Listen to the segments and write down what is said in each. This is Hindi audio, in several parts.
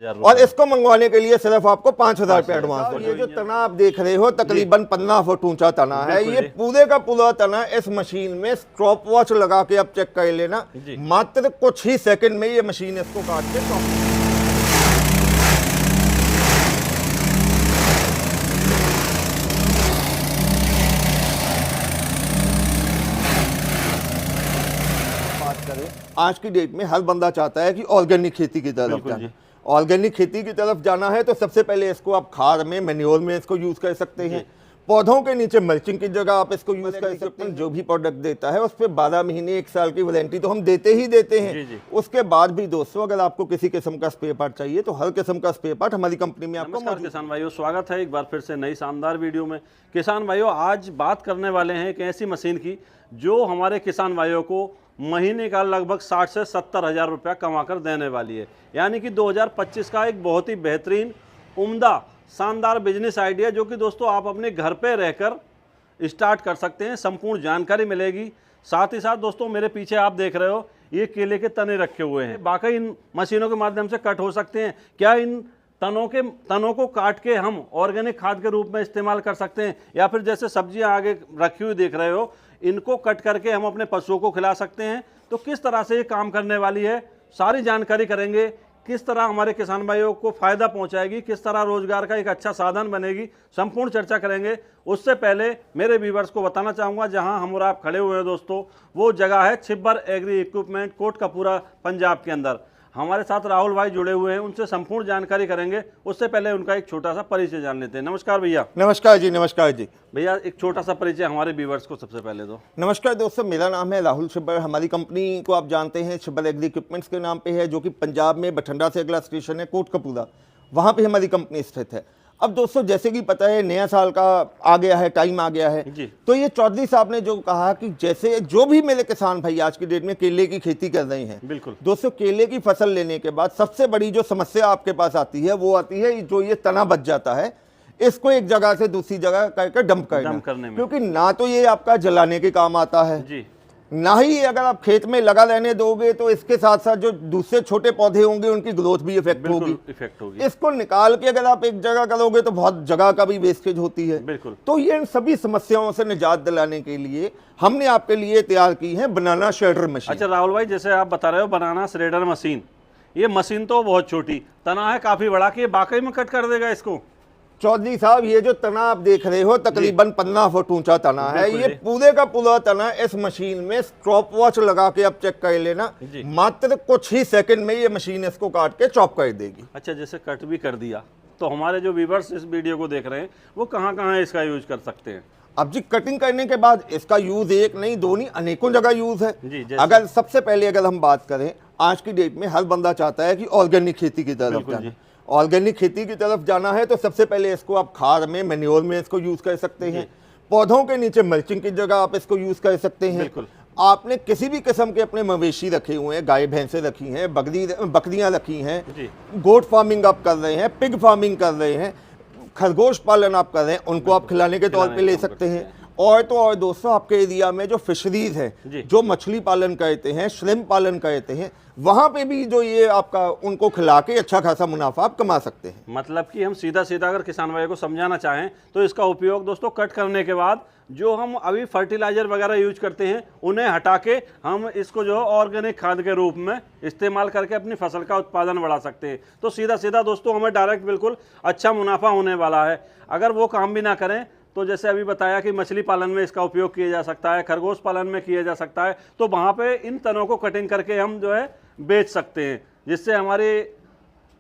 और इसको मंगवाने के लिए सिर्फ आपको 5,000 रुपये एडवांस। और ये जो तना आप देख रहे हो तकरीबन 15 फुट ऊंचा तना है। ये पूरे का पूरा तना इस मशीन में स्टॉप वॉच लगा के आप चेक कर लेना, मात्र कुछ ही सेकंड में ये मशीन इसको काट के बात करें। आज की डेट में हर बंदा चाहता है कि ऑर्गेनिक खेती की तरफ जाए। ऑर्गेनिक खेती की तरफ जाना है तो सबसे पहले इसको आप खाद में, मैन्योर में इसको यूज कर सकते हैं। पौधों के नीचे मल्चिंग की जगह आप इसको यूज कर सकते हैं। जो भी प्रोडक्ट देता है उस पर 12 महीने 1 साल की वारंटी तो हम देते ही देते हैं। उसके बाद भी दोस्तों अगर आपको किसी किस्म का स्पेयर पार्ट चाहिए तो हर किस्म का स्पेयर पार्ट हमारी कंपनी में आपको। नमस्कार किसान भाइयों, स्वागत है एक बार फिर से नई शानदार वीडियो में। किसान भाइयों, आज बात करने वाले हैं एक ऐसी मशीन की जो हमारे किसान भाइयों को महीने का लगभग 60 से 70 हज़ार रुपया कमा कर देने वाली है। यानी कि 2025 का एक बहुत ही बेहतरीन, उम्दा, शानदार बिजनेस आइडिया जो कि दोस्तों आप अपने घर पे रहकर स्टार्ट कर सकते हैं। संपूर्ण जानकारी मिलेगी। साथ ही साथ दोस्तों मेरे पीछे आप देख रहे हो ये केले के तने रखे हुए हैं। वाकई इन मशीनों के माध्यम से कट हो सकते हैं क्या? इन तनों को काट के हम ऑर्गेनिक खाद के रूप में इस्तेमाल कर सकते हैं, या फिर जैसे सब्जियां आगे रखी हुई देख रहे हो इनको कट करके हम अपने पशुओं को खिला सकते हैं। तो किस तरह से ये काम करने वाली है सारी जानकारी करेंगे। किस तरह हमारे किसान भाइयों को फायदा पहुंचाएगी, किस तरह रोजगार का एक अच्छा साधन बनेगी, संपूर्ण चर्चा करेंगे। उससे पहले मेरे व्यूवर्स को बताना चाहूँगा जहां हम और आप खड़े हुए हैं दोस्तों, वो जगह है छिब्बर एग्री इक्विपमेंट, कोटकपूरा, पंजाब के अंदर। हमारे साथ राहुल भाई जुड़े हुए हैं, उनसे संपूर्ण जानकारी करेंगे। उससे पहले उनका एक छोटा सा परिचय जान लेते हैं। नमस्कार भैया। नमस्कार जी। नमस्कार जी भैया, एक छोटा सा परिचय हमारे व्यूवर्स को सबसे पहले दो। नमस्कार दोस्तों, मेरा नाम है राहुल छिब्बर। हमारी कंपनी को आप जानते हैं छिब्बर एग्री इक्विपमेंट्स के नाम पे है, जो कि पंजाब में बठिंडा से अगला स्टेशन है कोटकपूरा, वहाँ पे हमारी कंपनी स्थित है। अब दोस्तों जैसे कि पता है नया साल का आ गया है, टाइम आ गया है, तो ये चौधरी साहब ने जो कहा कि जैसे जो भी मेरे किसान भाई आज की डेट में केले की खेती कर रहे हैं, बिल्कुल दोस्तों केले की फसल लेने के बाद सबसे बड़ी जो समस्या आपके पास आती है वो आती है जो ये तना बच जाता है, इसको एक जगह से दूसरी जगह करके डंप करने में। क्योंकि ना तो ये आपका जलाने के काम आता है जी, ना ही अगर आप खेत में लगा रहने दोगे तो इसके साथ साथ जो दूसरे छोटे पौधे होंगे उनकी ग्रोथ भी इफेक्ट होगी। इसको निकाल के अगर आप एक जगह करोगे तो बहुत जगह का भी वेस्टेज होती है। बिल्कुल। तो ये इन सभी समस्याओं से निजात दिलाने के लिए हमने आपके लिए तैयार की है बनाना श्रेडर मशीन। अच्छा राहुल भाई, जैसे आप बता रहे हो बनाना श्रेडर मशीन, ये मशीन तो बहुत छोटी, तना है काफी बड़ा, कि वाकई में कट कर देगा इसको? चौधरी साहब, ये जो तना आप देख रहे हो तकरीबन 15 फुट ऊंचा तना है। ये पूरे का पूरा तना इस मशीन में स्टॉप वॉच लगा के आप चेक कर लेना, मात्र कुछ ही सेकंड में ये मशीन इसको काट के चॉप कर देगी। अच्छा, जैसे कट भी कर दिया तो हमारे जो व्यूअर्स इस वीडियो को देख रहे हैं वो कहाँ इसका यूज कर सकते हैं? अब जी कटिंग करने के बाद इसका यूज एक नहीं, दो नहीं, अनेकों जगह यूज है जी। अगर सबसे पहले अगर हम बात करें, आज की डेट में हर बंदा चाहता है कि ऑर्गेनिक खेती की तरफ जाए। ऑर्गेनिक खेती की तरफ जाना है तो सबसे पहले इसको आप खाद में, मैन्योर में इसको यूज कर सकते हैं। पौधों के नीचे मल्चिंग की जगह आप इसको यूज कर सकते हैं। आपने किसी भी किस्म के अपने मवेशी रखे हुए हैं, गाय भैंसे रखी हैं, बकरियां रखी हैं, गोट फार्मिंग आप कर रहे हैं, पिग फार्मिंग कर रहे हैं, खरगोश पालन आप कर रहे हैं, उनको आप खिलाने के तौर पे ले सकते हैं। और तो और दोस्तों आपके एरिया में जो फिशरीज है, जो मछली पालन करते हैं, श्रिम्प पालन करते हैं, वहां पे भी जो ये आपका उनको खिला के अच्छा खासा मुनाफा आप कमा सकते हैं। मतलब कि हम सीधा अगर किसान भाई को समझाना चाहें तो इसका उपयोग दोस्तों कट करने के बाद जो हम अभी फर्टिलाइजर वगैरह यूज करते हैं उन्हें हटा के हम इसको जो ऑर्गेनिक खाद के रूप में इस्तेमाल करके अपनी फसल का उत्पादन बढ़ा सकते हैं। तो सीधा दोस्तों हमें डायरेक्ट बिल्कुल अच्छा मुनाफा होने वाला है। अगर वो काम भी ना करें तो जैसे अभी बताया कि मछली पालन में इसका उपयोग किया जा सकता है, खरगोश पालन में किया जा सकता है, तो वहाँ पे इन तनों को कटिंग करके हम जो है बेच सकते हैं, जिससे हमारी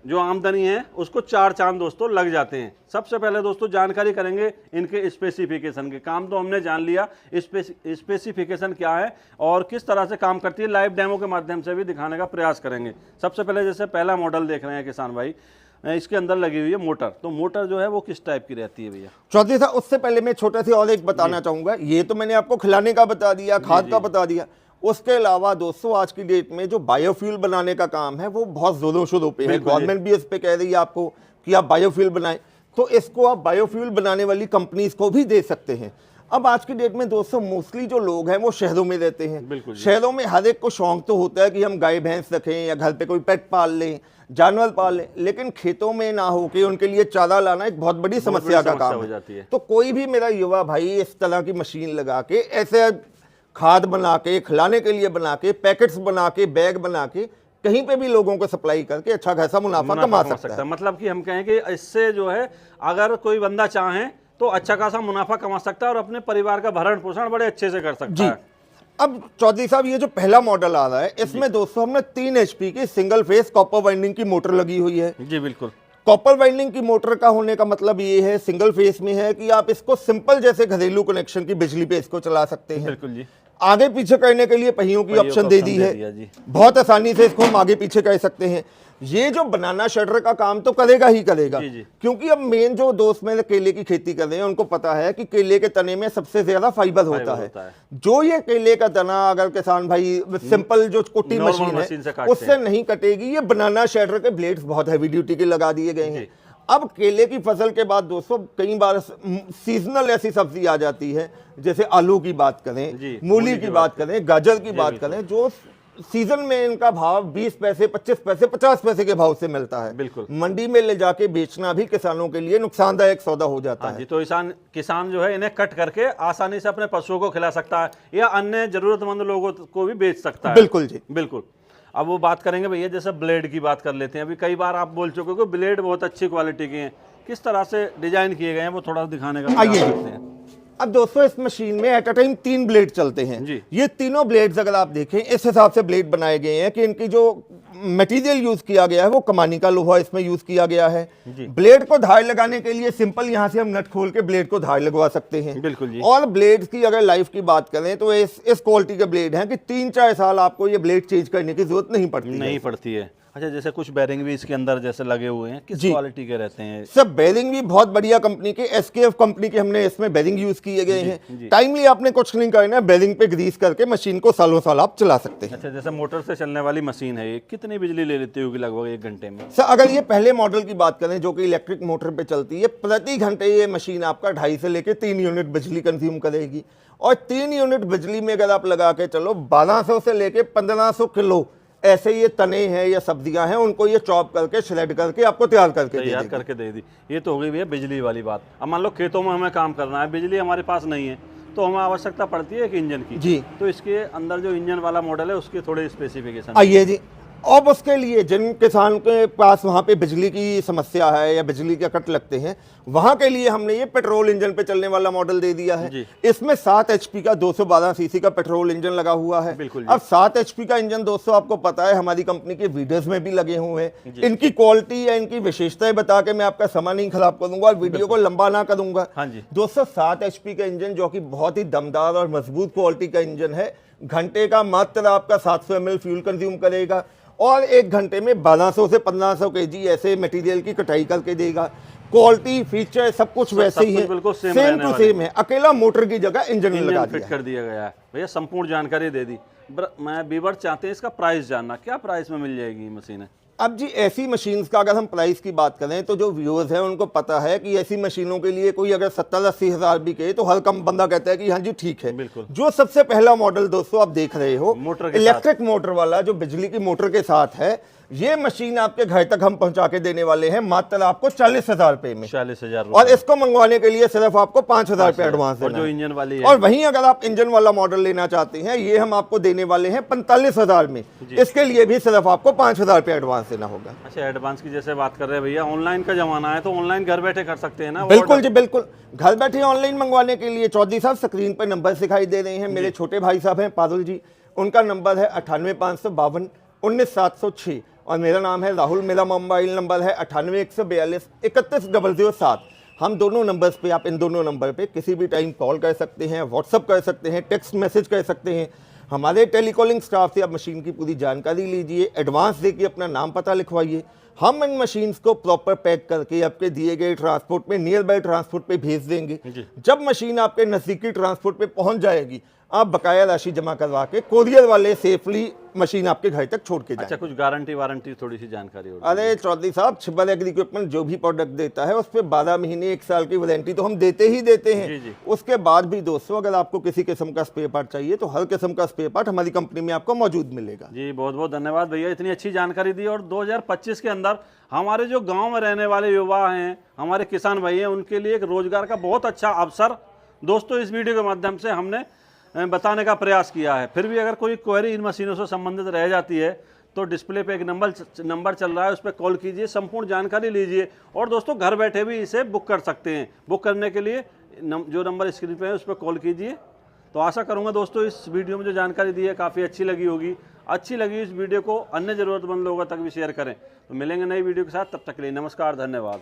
जो आमदनी है उसको 4 चांद दोस्तों लग जाते हैं। सबसे पहले दोस्तों जानकारी करेंगे इनके स्पेसिफिकेशन के। काम तो हमने जान लिया, स्पेसिफिकेशन क्या है और किस तरह से काम करती है, लाइव डेमो के माध्यम से भी दिखाने का प्रयास करेंगे। सबसे पहले जैसे पहला मॉडल देख रहे हैं किसान भाई, इसके अंदर लगी हुई है मोटर। तो मोटर जो है वो किस टाइप की रहती है भैया? चौधरी साहब, उससे पहले मैं छोटा सी और एक बताना चाहूंगा। ये तो मैंने आपको खिलाने का बता दिया, खाद का बता दिया। उसके अलावा दोस्तों आज की डेट में जो बायोफ्यूल बनाने का काम है वो बहुत जोरों शोरों पे है। गवर्नमेंट भी इस पे कह रही है आपको कि आप बायोफ्यूल बनाएं, तो इसको आप बायोफ्यूल बनाने वाली कंपनीज को भी दे सकते हैं। अब आज की डेट में दोस्तों मोस्टली जो लोग हैं वो शहरों में रहते हैं। शहरों में हर एक को शौक तो होता है कि हम गाय भैंस रखें या घर पे कोई पेट पाल लें, जानवर पाले, लेकिन खेतों में ना हो कि उनके लिए चारा लाना एक बहुत बड़ी समस्या का काम हो जाती है। तो कोई भी मेरा युवा भाई इस तरह की मशीन लगा के ऐसे खाद बना के, खिलाने के लिए बना के, पैकेट्स बना के, बैग बना के कहीं पे भी लोगों को सप्लाई करके अच्छा खासा मुनाफा कमा सकता है। मतलब कि हम कहें कि इससे जो है अगर कोई बंदा चाहे तो अच्छा खासा मुनाफा कमा सकता है और अपने परिवार का भरण पोषण बड़े अच्छे से कर सकता है। अब चौधरी साहब ये जो पहला मॉडल आ रहा है इसमें दोस्तों हमने 3 HP की सिंगल फेस कॉपर वाइंडिंग की मोटर लगी हुई है। जी बिल्कुल। कॉपर वाइंडिंग की मोटर का होने का मतलब ये है, सिंगल फेस में है कि आप इसको सिंपल जैसे घरेलू कनेक्शन की बिजली पे इसको चला सकते हैं। बिल्कुल जी। आगे पीछे करने के लिए पहियों की ऑप्शन दे दी है, जी। बहुत आसानी से इसको हम आगे पीछे कर सकते हैं। ये जो बनाना शटर का काम तो करेगा ही करेगा, जी। क्योंकि अब मेन जो दोस्त मेरे केले की खेती कर रहे हैं उनको पता है कि केले के तने में सबसे ज्यादा फाइबर होता है। जो ये केले का तना अगर किसान भाई सिंपल जो कुट्टी मशीन है उससे नहीं कटेगी, ये बनाना शटर के ब्लेड्स बहुत हैवी ड्यूटी के लगा दिए गए हैं। अब केले की फसल के बाद दोस्तों कई बार सीजनल ऐसी सब्जी आ जाती है, जैसे आलू की बात करें, मूली की बात करें, गाजर की बात करें, जो सीजन में इनका भाव 20 पैसे, 25 पैसे, 50 पैसे के भाव से मिलता है। बिल्कुल। मंडी में ले जाके बेचना भी किसानों के लिए नुकसानदायक सौदा हो जाता है। जी, तो किसान जो है इन्हें कट करके आसानी से अपने पशुओं को खिला सकता है या अन्य जरूरतमंद लोगों को भी बेच सकता है। बिल्कुल जी, बिल्कुल। अब वो बात करेंगे भैया, जैसे ब्लेड की बात कर लेते हैं। अभी कई बार आप बोल चुके हो कि ब्लेड बहुत अच्छी क्वालिटी के हैं, किस तरह से डिजाइन किए गए हैं वो थोड़ा दिखाने का आइए करते हैं। अब दोस्तों इस मशीन में एट अ टाइम 3 ब्लेड चलते हैं जी। ये तीनों ब्लेड्स अगर आप देखें इस हिसाब से ब्लेड बनाए गए हैं कि इनकी जो मटेरियल यूज किया गया है वो कमानी का लोहा इसमें यूज किया गया है। ब्लेड को धार लगाने के लिए सिंपल यहां से हम नट खोल के ब्लेड को धार लगवा सकते हैं। बिल्कुल जी। और ब्लेड की अगर लाइफ की बात करें तो इस क्वालिटी के ब्लेड हैं कि 3-4 साल आपको ये ब्लेड चेंज करने की जरूरत नहीं पड़ती है। अच्छा, जैसे कुछ बेरिंग भी इसके अंदर जैसे लगे हुए हैं, किस क्वालिटी के रहते हैं? सब बेरिंग भी बहुत बढ़िया कंपनी के, SKF कंपनी के हमने इसमें बेरिंग यूज किए गए हैं। टाइमली आपने कुछ नहीं करना है, बेरिंग पे ग्रीस करके मशीन को सालों साल आप चला सकते हैं। अच्छा, जैसे मोटर से चलने वाली मशीन है, ये कितनी बिजली ले लेती होगी लगभग 1 घंटे में? सर अगर ये पहले मॉडल की बात करें जो कि इलेक्ट्रिक मोटर पे चलती है, प्रति घंटे ये मशीन आपका 2.5 से लेकर 3 यूनिट बिजली कंज्यूम करेगी। और 3 यूनिट बिजली में अगर आप लगा के चलो 1200 से लेकर 1500 किलो ऐसे ये तने हैं या सब्जियां हैं, उनको ये चॉप करके श्रेड करके आपको तैयार करके दे दी। ये तो हो गई भैया बिजली वाली बात। अब मान लो खेतों में हमें काम करना है, बिजली हमारे पास नहीं है, तो हमें आवश्यकता पड़ती है एक इंजन की। जी। तो इसके अंदर जो इंजन वाला मॉडल है उसके थोड़े स्पेसिफिकेशन आइए जी। अब उसके लिए जिन किसान के पास वहाँ पे बिजली की समस्या है या बिजली के कट लगते हैं, वहाँ के लिए हमने ये पेट्रोल इंजन पे चलने वाला मॉडल दे दिया है। इसमें 7 HP का 212 सीसी का पेट्रोल इंजन लगा हुआ है। अब 7 HP का इंजन दोस्तों आपको पता है हमारी कंपनी के वीडियोस में भी लगे हुए हैं। इनकी क्वालिटी या इनकी विशेषताएं बता के मैं आपका समय नहीं खराब करूंगा और वीडियो को लंबा ना करूंगा। दोस्तों 7 HP का इंजन जो कि बहुत ही दमदार और मजबूत क्वालिटी का इंजन है, घंटे का मात्र आपका 700 ml फ्यूल कंज्यूम करेगा और 1 घंटे में 1200 से 1500 kg ऐसे मटेरियल की कटाई करके देगा। क्वालिटी, फीचर सब कुछ वैसे ही है, सेम टू सेम है। अकेला मोटर की जगह इंजन लगा फिट कर दिया गया है। भैया संपूर्ण जानकारी दे दी। मैं व्यूअर चाहते हैं इसका प्राइस जानना, क्या प्राइस में मिल जाएगी मशीन? अब जी ऐसी मशीन्स का अगर हम प्राइस की बात करें तो जो व्यूअर्स हैं उनको पता है कि ऐसी मशीनों के लिए कोई अगर 70-80 हज़ार भी कहे तो हर कम बंदा कहता है कि हाँ जी ठीक है। जो सबसे पहला मॉडल दोस्तों आप देख रहे हो इलेक्ट्रिक मोटर वाला जो बिजली की मोटर के साथ है, ये मशीन आपके घर तक हम पहुंचा के देने वाले हैं मात्र आपको 40,000 रुपए में। 40,000। और इसको मंगवाने के लिए सिर्फ आपको 5,000 रुपए एडवांस देना जो इंजन वाली है। और वहीं अगर आप इंजन वाला मॉडल लेना चाहते हैं, ये हम आपको देने वाले हैं 45,000 में। इसके लिए भी सिर्फ आपको 5,000 रुपए एडवांस देना होगा। अच्छा, एडवांस की जैसे बात कर रहे हैं भैया, ऑनलाइन का जमाना है तो ऑनलाइन घर बैठे कर सकते हैं ना? बिल्कुल जी बिल्कुल, घर बैठे ऑनलाइन मंगवाने के लिए चौधरी साहब स्क्रीन पर नंबर दिखाई दे रहे हैं। मेरे छोटे भाई साहब हैं पारुल जी, उनका नंबर है 98,552 19,706 और मेरा नाम है राहुल। मेरा मोबाइल नंबर है 98,142 31,007। हम दोनों नंबर्स पे, आप इन दोनों नंबर पे किसी भी टाइम कॉल कर सकते हैं, व्हाट्सअप कर सकते हैं, टेक्स्ट मैसेज कर सकते हैं। हमारे टेलीकॉलिंग स्टाफ से आप मशीन की पूरी जानकारी लीजिए, एडवांस देके अपना नाम पता लिखवाइए। हम इन मशीन्स को प्रॉपर पैक करके आपके दिए गए ट्रांसपोर्ट पे, नियर बाय ट्रांसपोर्ट पे भेज देंगे। जब मशीन आपके नज़दीकी ट्रांसपोर्ट पे पहुंच जाएगी, आप बकाया राशि जमा करवा के कोरियर वाले सेफली मशीन आपके घर तक छोड़ के जाएंगे। अच्छा, कुछ गारंटी वारंटी थोड़ी सी जानकारी हो? अरे चौधरी साहब, छिब्बल एग्री इक्विपमेंट जो भी प्रोडक्ट देता है उस पर 12 महीने 1 साल की वारंटी तो हम देते ही देते हैं। जी, जी। उसके बाद भी दोस्तों अगर आपको किसी किस्म का स्पेयर पार्ट चाहिए तो हर किस्म का स्पेयर पार्ट हमारी कंपनी में आपको मौजूद मिलेगा। जी, बहुत बहुत धन्यवाद भैया, इतनी अच्छी जानकारी दी। और 2025 के अंदर हमारे जो गांव में रहने वाले युवा हैं, हमारे किसान भाई हैं, उनके लिए एक रोजगार का बहुत अच्छा अवसर दोस्तों इस वीडियो के माध्यम से हमने बताने का प्रयास किया है। फिर भी अगर कोई क्वेरी इन मशीनों से संबंधित रह जाती है तो डिस्प्ले पे एक नंबर चल रहा है, उस पर कॉल कीजिए, संपूर्ण जानकारी लीजिए और दोस्तों घर बैठे भी इसे बुक कर सकते हैं। बुक करने के लिए जो नंबर स्क्रीन पे है उस पर कॉल कीजिए। तो आशा करूंगा दोस्तों इस वीडियो में जो जानकारी दी है काफ़ी अच्छी लगी होगी। अच्छी लगी इस वीडियो को अन्य ज़रूरतमंद लोगों तक भी शेयर करें। तो मिलेंगे नई वीडियो के साथ, तब तक के लिए नमस्कार, धन्यवाद।